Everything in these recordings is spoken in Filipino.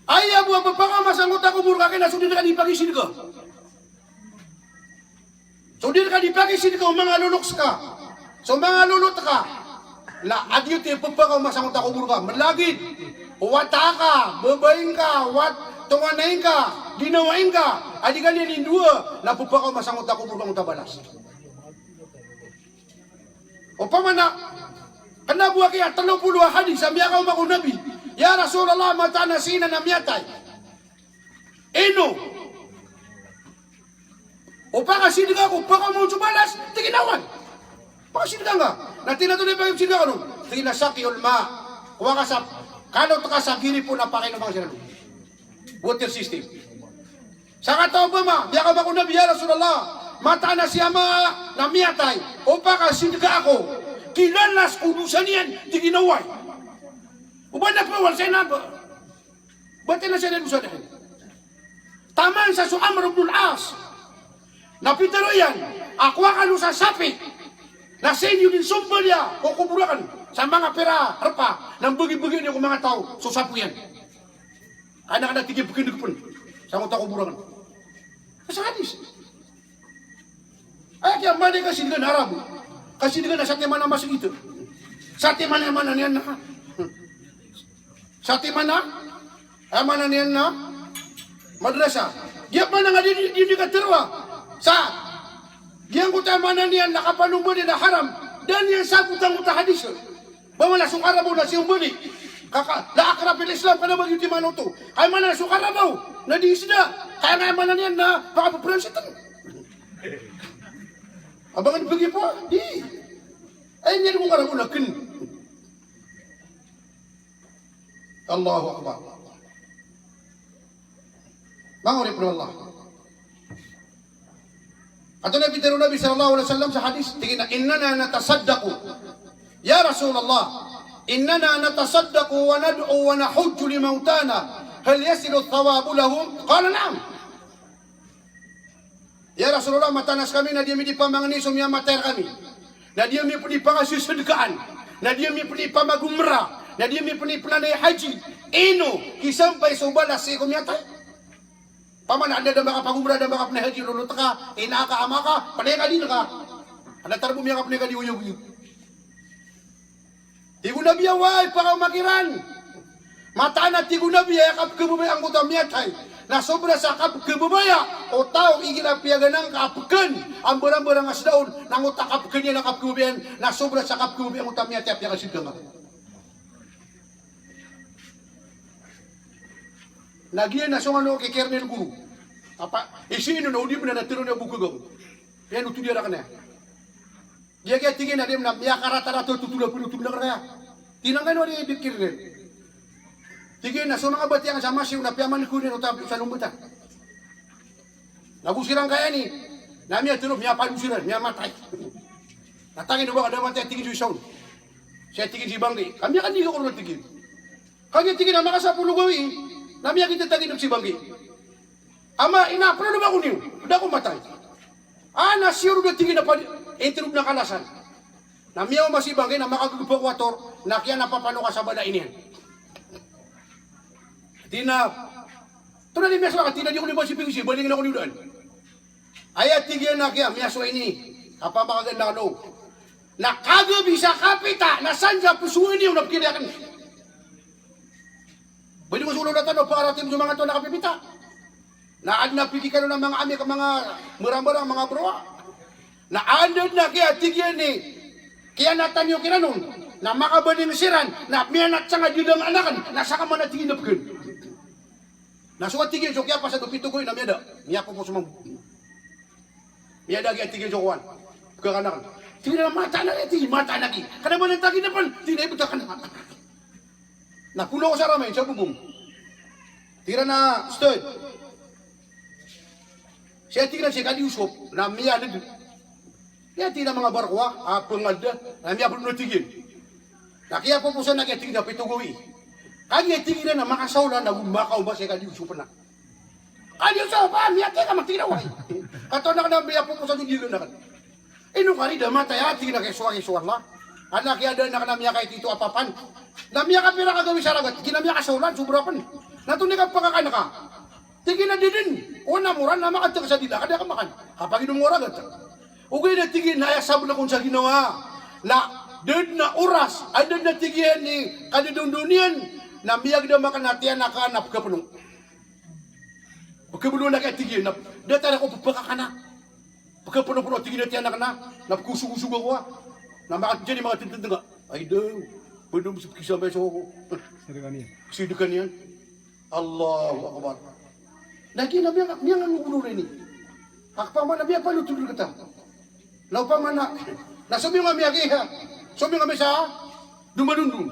Ayaw mo baka masangot ako murka kina sudir ka dipagisin ko. Sudir ka dipagisin ko mga luluks ka. So mga lulut ka. La adyo ti baka masangot ako murka. Malagid. Wata ka, babayin ka, tunganain ka, ginawain ka. Adi ganyan indua na baka masangot ako murka utabalas. O pamana kana buwa kaya 30 hadis sa miya ka umakong nabi. Ya Rasulullah mata na sina na miyatay. Eno. O pakasinig ako, baka mo sumalas, tiginawan. Pakasinig nga. Natinatuloy pa yung sinig ako nun. Tinasaki ulma. Kuha ka sa, kanot ka sa giri po na pakinom ang sinalo. Water system. Sa kataw ba ma, biya ka ba ko nabi, ya Rasulullah, mata na siya na miyatay. O pakasinig ako, kilalas udusan yan, tiginaway. Ubanak pa, wala siya na ba? Ba't na siya nalusan na? Taman sa Amr ibn al-As. Napitaro yan. Akwa ka sa sapi. Na senyo din sumpa niya. Kukuburakan sa mga pera, harpa. Nang bagi-bagi niya kung mga tao. So sapo yan. Anak-anak tigil bukinig pun. Sa mga tao kuburakan. Sa hadis. Ay, kaya mali kasi dengan Arab. Kasi dengan sa tema nama segitu. Sa tema mana niyan na. Sa timana, mana niyan na madrasa. Dia mana nga di katerwa. Sa diyan ko tayo mana niyan nakapanumuli na haram. Dan yan sa kutang uta hadis. Bawala sukara mo na siyang muli. La akrab Islam ka na mag-yuti mano to. Ay mana sukara mo na di isda. Kaya nga mana niyan na pakapapulansitan. Abangan bagi po. Di. Ay niyan mo karang ulakin. Allahu Akbar. Bangun ibn Allah. Atau Nabi sallallahu alaihi wasallam sa hadis, tingin innana natasaddaqu. Ya Rasulullah, innana natasaddaqu wa nad'u wa nahujju li mautana. Hal yasilu thawabu lahum? Qala na'am. Ya Rasulullah, matanas kami na dia mi pamangani sumya mater kami. Na dia mi pudi pangasu sedekaan. Na dia mi pudi pamagumra. Na dia mi planay haji. Ino, kisampay sa ubalas si kumyatay. Paman, anda na makapagumra na makapnay haji. Lulot ka, inaka, ama ka, panay ka din ka. Anda tarbo miya kapnay ka di uyog-uyog. Tigo na biyaway, para makiran. Mata na tigo na biya, kap kebubay ang kuta miyatay. Na sobra sa kap kebubaya, o tao, igila piyaganang kapken. Ang barang-barang asdaon, nang utakapken niya na kap kebubayan, na sobra sa kap kebubay ang kuta miyatay, piyagan sidang ako. Lagian na song ano kay Kernel Guru. Apa isino na udi na natiro na buku go. Yan utu dia rakana. Dia kaya tingin na dem na ya karata-rata tutula na kaya. Tinangan wali bikir rin. Tingin na so mga bati ang sama siya na piyaman ko ni utab sa lumbutan. Nagusirang kaya ni. Nami atulog niya palusiran, niya matay. Natangin ba kada matay tingin si Saul. Siya tingin si Banggi. Kami akan dito ko tingin. Kanya tingin na makasapulo gawi. Nami kita tagin si Banggi. Ama ina perlu ba ko niyo? Udah ko matay. Ana sure udah tingin na pa interub na kalasan. Nami ako masih Banggi na makagugpo kwator na kaya napapano ka sa bala inihan. Tina Tuna ni miyaso ka tina di ko ni masiping si balingin ako ni udan. Ayat tingin na kaya miyaso ini. Apa makaganda no? Nakagabi sa kapita na sanja pusuin niyo na pinakan. Pwede mo sulong na tanong, paarating mo mga ito nakapipita. Naagnapikin ka ng mga ami, mga murang-murang, mga broa. Naandod na kaya tigyan ni, kaya natanyo kinanon, na makabaling siran, na miyanat sa nga didang anakan, nasa ka man na tingin na pagin. Nasukat tigyan, so kaya pa sa dupito ko yun, na miyada. Miya po po sumang. Miyada kaya tigyan, so kuwan. Pagkakanakan. Tingin na mata na tingin, mata na ki. Kana mo nang tagin na pan, tingin na ipagka ka na. Nakulo ko sa ramay, sa bubong. Tira na, stud. Siya tingnan siya kadi usop, na miya na doon. Kaya tingnan mga barkwa, pengalda, na miya po natigin. Nakiya po po sa nakitingin na pitugoy. Kaya tingnan na makasawla na gumakaw ba siya kadi usop na. Kadi usop pa, miya tingnan magtinaway. Kato na ka na miya po po sa dugilan na kan. Ino ka rin, damatay tingnan kay suwang-suwang la. Anak ya ada nak namanya kay tito apapan. Namanya ka pira kagawi sa ragat, ginamya ka saulan sobra pan. Natuloy ka pagkakain ka. Tingin na din. Una mura na makanta ka sa dila. Kada ka makan. Kapag inumura ka. Ugay na tingin na ayasab na kung sa ginawa. Na dun na oras. Ay dun na tingin ni kadidundunian. Na miyag na makanatian na kaanap ka punong. Pagkabulo na kaya tingin. Data na ko pagkakana. Pagkapuno-puno tingin na tiyan na ka na. Napkusug-usug ako ha. Na makatidyan yung mga tintin nga. Ay daw. Pwede mo sa kisabay sa ako. Sidukan yan. Allahu Akbar. Lagi na biya nga ngulo rin eh. Akpaman na biya pa lutuloy kita. Laupaman na. Nasabi nga biya kaya. Sabi nga sa dumadundun.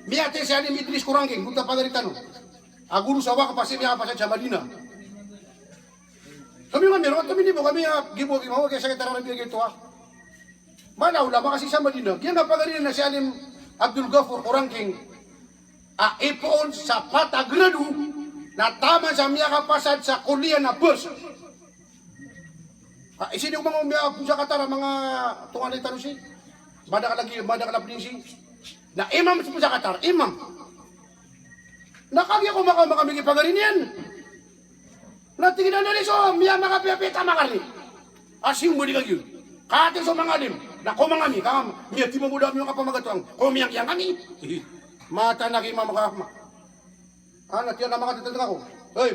Biya te siya ni Idris Kurangking. Punta pagaritan. Aguro sa waka pasi biya kapasad sa Madina. Sabi nga meron. Kami ni mo kami gibo kaya sa kitara na biya gito ha. Manaw lang kasi sa Madina. Kaya nga pagaritan na si Alim Abdul Ghafur Kurangking. Ipon sa patagrado na tama sa miya kapasad sa kuliah na bus. Isini ko mga umiyak sa katara mga tungan na si. Bada ka lagi si. Na imam sa katara, imam. Nakagya ko makamigi pagarin yan. Natingin na naliso, miya makapiyapita makari. Asyong mo di kagyo. Kating sa mga alim, na kumangami, miya timo mo dami yung kapamagatuang, kumiyang kami. Mata na kay mama ka. Tiyan na makatitindag ako. Hoy,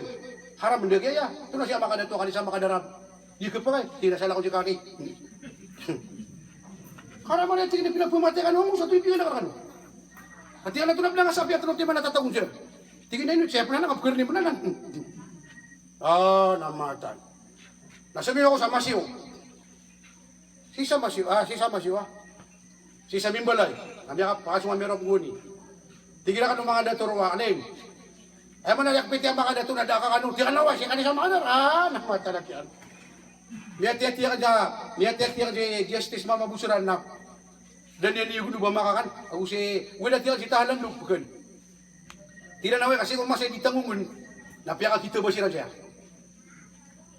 haram hindi kaya. Ito na siya makadato, kanisa makadarab. Di ka pa kay, tinasala ko si kaki. Haram na tingin na pinagpumati ka nung sa tuwing pinag nakakano. At yan na ito na bilang asabi at ito na natatagong siya. Tingin na yun, chef na lang, kapagirni mo na lang. Namatan. Nasabi ako sa Masiyo. Si sa Masiyo. Si sa Mimbalay. Nabiya ka, pakasong meron kong guni. Tigil ka ng mga naturuwa, alim. Ay mo nalakpit yung mga datu na daka kanong tikanawa, siya kanisa mga nar. Nakatalak yan. Miyat-yat ka di justice mama busuran na. Dan yan yung ba makakan. Ako si, wala tiyak si tahalan lupukan. Tila na kasi kung masay ditangungun, napiya ka kita ba siya siya.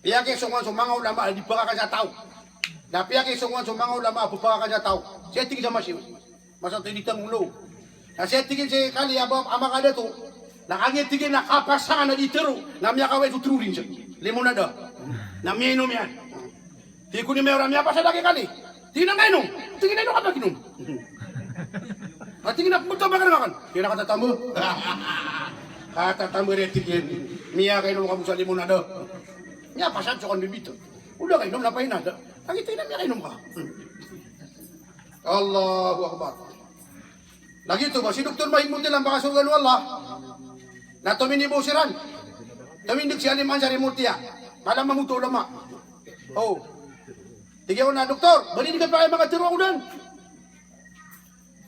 Piya kayo sungan sumangaw lama, di pa ka sa tao. Napiya kayo sungan sumangaw lama, pa ka sa tao. Siya tingin sa masiw. Masang ditangulo. Kasi tingin si kali abang ama ka dato, nakangitigin na kapasangan na itero, na miya kaway tutrurin siya. Limon na daw. Na miya inom yan. Di ko ni mayroon miya pa sa laki kali. Di na nga inom. Tingin na inom ka mag-inom. At tingin na pumunta ba ka naman? Di na katatamu. Katatamu rin tingin. Miya ka inom ka mo sa limon na daw. Miya pa siya kan bibito. Udah ka inom na pa hinada. Nakitingin na miya ka inom ka. Allahu Akbar. Lagi ito ba, si Dr. Mahimud nilang baka sugan wala. Na tuminibusiran. Tumindig si Aliman sa Rimurtia. Malam mamuto lama. Oh. Tigyan ko na, Doktor, balinig ka pa kayo mga tiro ko dan.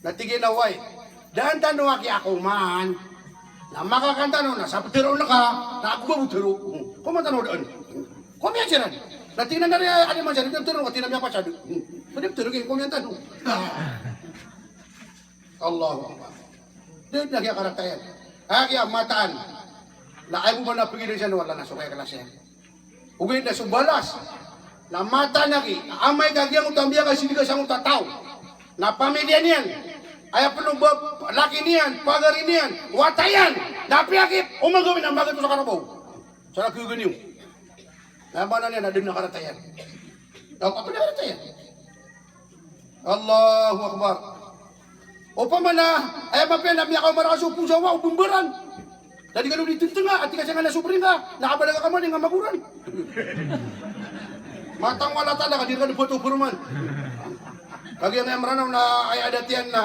Natigyan na, way. Daan tanong aki ako man. Na makakanta no, nasa tiro na ka, na ako mabutiro. Kumantanong daan. Kumiyan siya rin. Natingnan na rin Aliman sa Rimurtia, katinam niya pa siya. Pwede tiro kayo, kumiyan tanong. Allahu Akbar. Doon na kaya karaktayan. Kaya mataan. Na ay mo ba napigilin siya wala na sukay ka na siya. Ugay na subalas. Na mata na ki. Amay kagyang utambiya kasi hindi ka siyang utataw. Na pamilya niyan. Ay apelong laki niyan. Pagari niyan. Watayan. Napiyakip. Umagawin ang bagat sa karabaw. Sa nakugan niyo. Naman na niya na doon na karaktayan. Apa na karaktayan? Allahu Akbar. O pa man na, ay mapel na miya ka marakasupong sa wa, bumbaran. Dadi ka nung dito nga, at kasi nga nasupring ka, nakabalaga ka man, nga maguran. Matang wala talaga, di ka nagpatupuro man. Kaya nga maranaw na ay adat yan na,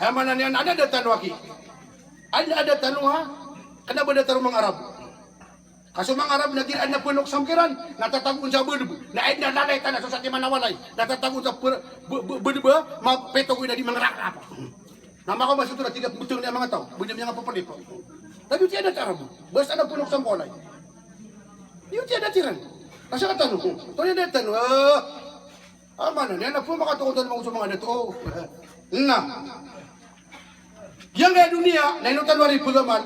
ay man na yan, ada datan waki. Ada tanong ha, kana ba datan mga Arab? Kaso mga Arab nagiran na punok samkiran, natatagun sa budub, na ay nalalay tanas sa timan nawalay, natatagun sa budub, mapeto ko na di mga rakrap. Nama ko masito na tigat butong niya mga tao, bunyan niya nga papalipo. Tapi tiada Arab, basta na punok samkolay. Yung tiada tiran. Kasi katanong ko, ito niya datan, mana niya na po makatukutan mo sa mga dato. Na, yang kaya dunia, na inutan wari pulaman,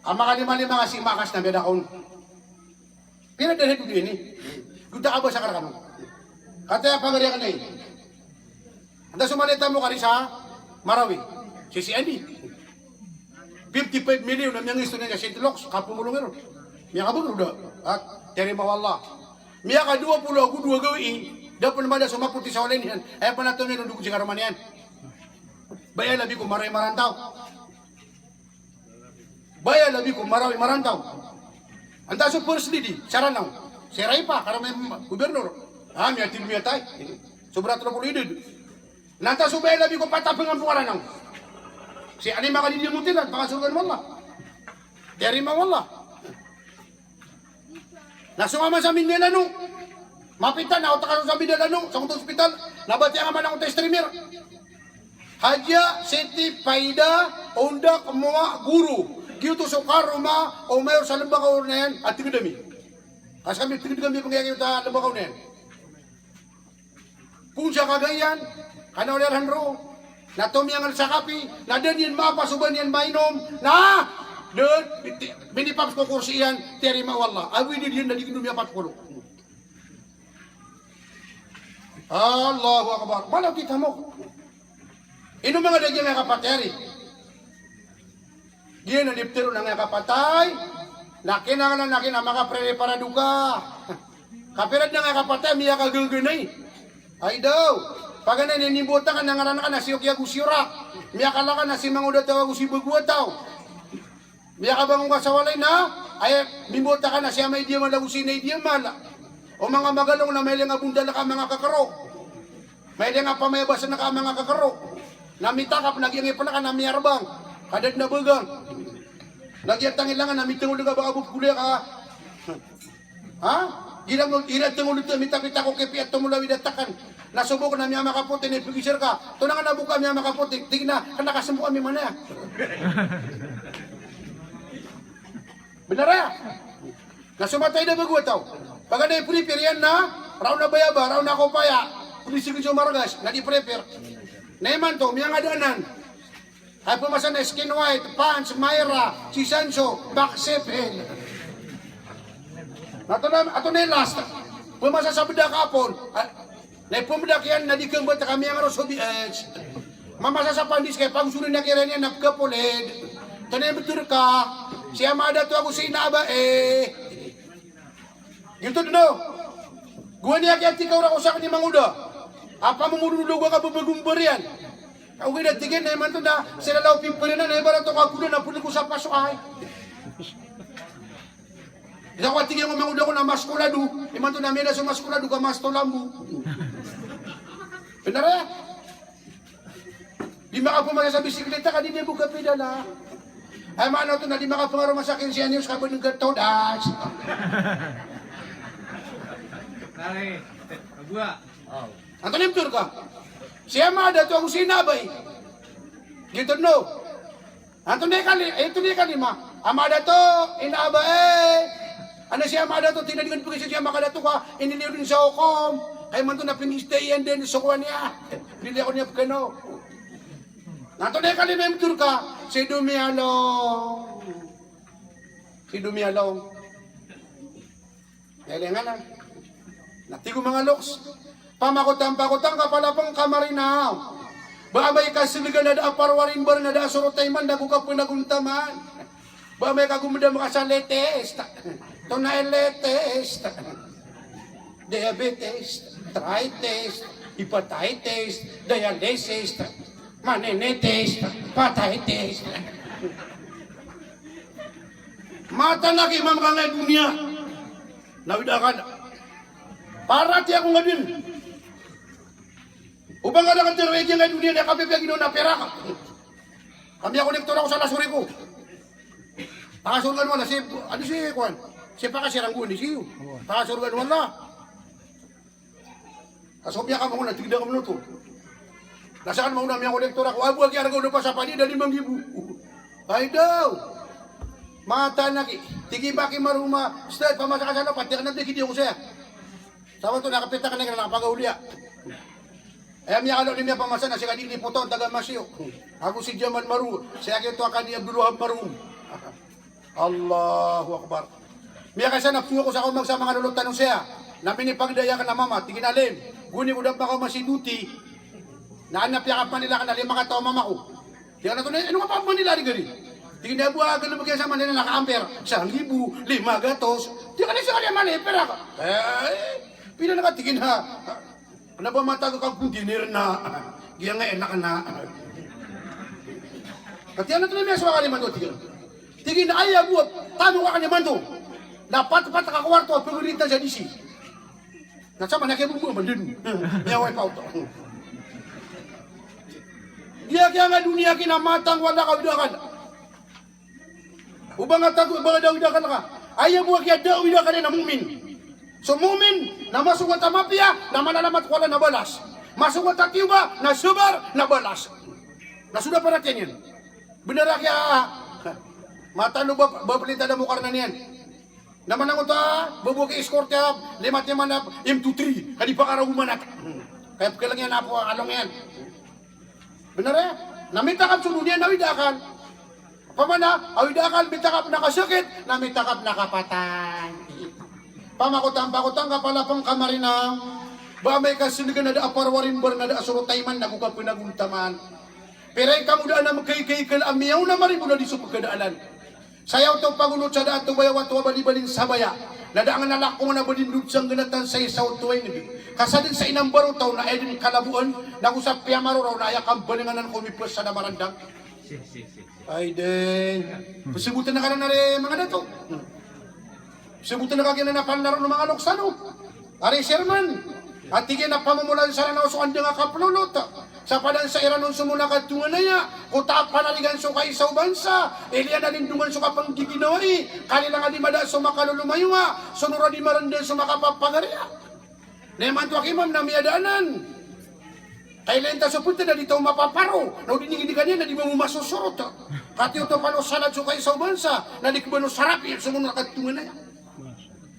ang mga kasi makas na bedakon. Pinagdalhin ko din eh. Guda ka ba sa karakano? Kata pagariya ka na eh. Anda sumalita mo ka rin sa Marawi. Si Andy. 55 million na miyang isto niya St. Lux, kapumulong ero. Miya ka ba udah? At terima wallah. Miya ka 20 aku 2 gawi, dapat naman na sumaputi sa wala niyan. Ay pa nato niya nung si karuman yan. Baya labi ko maray marantaw. Baya labi ko maray marantaw. Anta so first lady, saranaw. Seray pa, karamay gubernur. Miya tilmiya tay. Sobra 30 idid. Nanta so baya labi ko patapang ang pukaranaw. Si ani makadidimutilan, pakasugan mo Allah. Terima wallah. Nasungama sa Mindanao. Mapitan na ako sa Mindanao, sa kong hospital. Nabati ang man akong streamer. Haja, Siti, Paida, Onda, Kumuha, Guru. Giyuto sa karuma, o mayor sa lambakaw na yan, at tigidami. Kasi kami, tigidami pangyayari sa lambakaw na yan. Kung siya kagayan, kanauliran ro, na tumyangal sa kapi, na din yan mapasuban yan mainom, na, doon, binipaps ko kursi yan, terima wallah. Awi din yan, naligin yapat ko. Allahu Akbar. Malaw kita mo. Ino mga nagyang nga kapateri. Diyan na diptero na nga kapatay. Nakinangalan nakin ang mga prepara duka. Kapirad na nga kapatay, miya kagaganay. Ay daw. Pag na ninibutan ka, nangaran ka na si Okya Gusyura. Miya ka lang ka na si Manguda tawa Gusi Bagwataw. Miya ka bang kasawalay na? Ay, mibutan ka na siya may diyaman na Gusi na idiyaman. O mga magalong na may nga bunda na ka mga kakaro. May nga pamayabasan na ka mga kakaro. Namitakap, nagyangi pa na ka na miyarbang. Kadad na bagang. Nagyatangin lang ka, namitangul ka baka bukuli ka. Ha? Gilang mo, irad tangul ito, mitapita ko kepi at tumulawi datakan. Nasubok na miya makaputi, naipigisir ka. Ito na nga nabuka miya makaputi. Tingin na, kanakasambu kami man na. Benar ya? Nasumatay na bagwataw. Pag na i-prepare yan na, raw na bayaba, raw na kopaya. Pulisig yung margas, na di-prepare. Naiman to, miyang adanan. Ay pumasa na Skin White, Pants, Myra, si Sancho, Back Seven. Ato na yung last. Pumasa sa bedak kapon. Na pumadak yan, nadikang ba kami ang Rosobi Edge. Mamasa sa pandis kay pangsunin na kira niya, napkapulid. Ito na yung betur ka. Siya maada to ako sa inaba Gitu no. Gua niya kaya tikaw ra ko sa kanimang uda. Apa mumurulog ka babagumbar yan? Kau gina tigin na man to na sila law pimpalin na ibara to kagulo na puno ko sa paso ay. Ida ko tigin ko manguda ko na maskulado. Iman to na mena sa maskulado ka mas to lambu. Benar ya? Di makapumaga sa bisikleta ka di buka pedala. Ay maano to na di makapangaro masakin siya news ka ba ng gatodas. Nari, agua. Anto limtur ka. Siya maada to ang sinabay. Gitu no. Anto ni kalima. Amada to inaba Ano siya maada to tinadigan pagkisa siya makadato ka iniliw din sa hukom. Ay man to na pinistay din sa kuha niya. Pili ako niya pagkano. Anto ni kalima limtur ka. Si Dumialong. Kailangan na. Natigo mga loks. Pamakutang kapalapang kamarinaw. Babay ka siligan na da parwarin bar na da surotay man na kuka pinaguntaman. Babay ka gumada maka sa latest. Ito na latest. Diabetes, arthritis, hepatitis, dialysis, meningitis, hepatitis. Mata na kay mamang kangay dunia. Nawidakan. Para ti ako nga din. Upang nga nakatirwegi nga dunia na kapipya gino na pera ka. Kami ako nektor ako sa lasuri ko. Pakasurgan mo na si, ano si Kwan? Si Pakasiranggun, si iyo. Pakasurgan mo na. Kasopya ka mo na, tigda ka mo na ito. Nasaan mo na mi ako nektor ako, abuag yan ako na pa sa pani, dali manggibu. Ay daw. Mata na ki, tigi baki maruma, start pamasa ka sa lapat, di ka nabdiki di ako siya. Sama to nakapita ka na nakapagaulya. Ay amya kalo ni miya pamasa na si kadili puton taga Masyo. Ako si Jaman Maru, siya kito akani Abdulwahab Maru. Allahu Akbar. Miya kasi napsuyo ko sa kumag sa mga lulutan ng siya. Na pinipagdaya ka na mama, tiginalim. Guni ko daw pa ko masiduti. Naanap yakap man nila ka na lima ka tao mama ko. Di ka na to na, ano ka pa man nila rin gani? Tingin na buha, ganun bagay sa manila naka-ampere. 1,000, 500. Di ka na siya kanya mali, pera ka. Pila nakatingin ha. Ano ba matago kang kung dinner na? Giya nga enak na. At yan na ito na may aswa ka naman to, tingin. Tingin na ayaw buhat, tano ka naman to. Dapat nakakwarto, pagulita sa DC. Nasama na kayo mo naman din. Yaway pa ito. Giya nga dunia kinamatang wala ka widakan. Ubang nga tago, ubang nga widakan ka. Ayaw buhat kaya daw widakan na mumin. So mumin, na masugat ang mafia, na manalamat wala na balas. Masugat ang tiba, na subar, na balas. Nasuda pa natin yan. Benar kaya, matalo ba, babalitan na mo karna niyan. Naman ang uta, bubuki escort ya, limat niya manap, M23, kadi pa karaw umanat. Kaya pagkalang yan na po, along yan. Benar ya? Namitakap sununian, nawidakan. Pamana, awidakan, mitakap nakasakit, namitakap nakapatay. Pamakutang-pakutang kapalapang kamarina, ba may kasiligan na da aparwarimbar na da asurutayman na kukap pinaguntaman. Pero ay kamudaan na magkay-kay amiyaw na maribula di sa pagkadaanan. Sayaw to pagulot sa daan to bayawat to balibalin sa baya. Nadaangan na lakong na balindud sang ganatan sa isaw tuway nito. Kasadin sa inambaro taw na edin kalabuan, nagusap piyamaro raw na ayakang balinganan kumipos sa namarandang. Ay din, pasibutan na ka na rin mga dato. Pasibutan na ka na panlaro ng mga luksano. Ari Sherman, at tigil na pamumulan sa ranaw so andi nga kaplulot. Sa padan sa iranon sumula ka tunga na ya, kuta panaligan so kay sa bansa, iliya na lindungan so kapang giginawai, kanila nga di mada so makalulumayo nga, sunura di marandan so makapapagariya. Neman to akimam na miyadaanan. Kailan ta so punta na dito mapaparo, na dinigin kanina na di mo masusurot. Katiyo to pano salad so kay sa bansa, na di kubano sarapi, sumunod ka tunga na ya.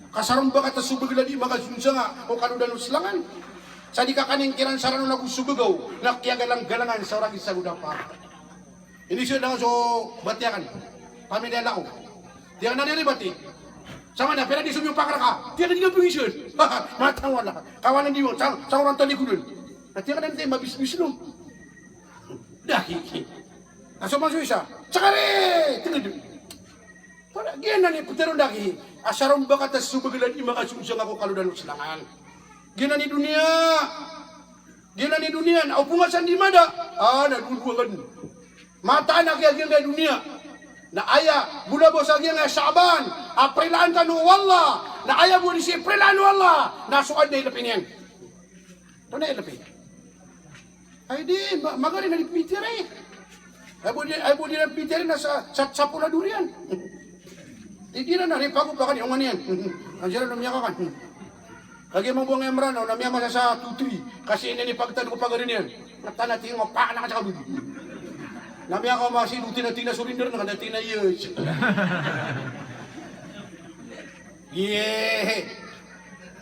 Kasarong ba ka ta subagla di makasunsa nga, o kanudan uslangan. Sa di ka kaning kiran sarano na kusugugaw, nakiyagalang-galangan sa orang isa gudapa. Hindi siya na so batiakan. Pamilya ko. Di ka na nilibati. Sama na, pero di sumiyupak ka. Di ka na di ka pengisyon. Matang wala. Kawanan di mo, sa orang talikudun. At di ka na natin mabisbis no. Dahil. Aso masuk isa. Sakari! Tingnan doon. Para giyan na ni puteron daki. Asarong ba ka tas subagalan ima kasusang ako kaludan usilangan. Gina ni dunia, na upungasan di mada, naduduagan. Mata anak yang gina dunia, na aya, bula bos yang Syaban, Aprilan kanu wallah, na aya bu di si Aprilan wallah, nasuad na ilapin yan. Ito na ilapin. Ay di, magari na dipitir eh. Ay bu di na pitir na sa pula durian. Hindi na ripago pa kan yung manian. Ang sila namya ka kan. Lagi mo buong emra, no, namiyama sa tutri. Kasi ini pagtan ko pagarin yan. Natanating mo, pa na ka sa kabuli. Namiya ko masih tina surinder na kada tina years. Yeah.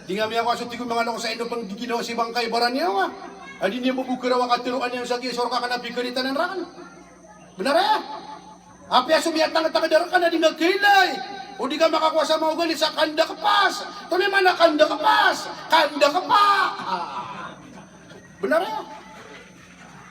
Di nga miya ko aso tigong mga loko sa ino pang ginawa si Bangkay Baranya wa. Adi niya mabukira wa katiruan niya sa kisor ka kanapig kanitan ng rakan. Benar ya? Apa sumiat tanga-tanga darakan na di nagkailay. O di ka makakuha sa mga ugali sa kanda kapas. Ito naman na kanda kapas. Kanda kapa. Benar ya?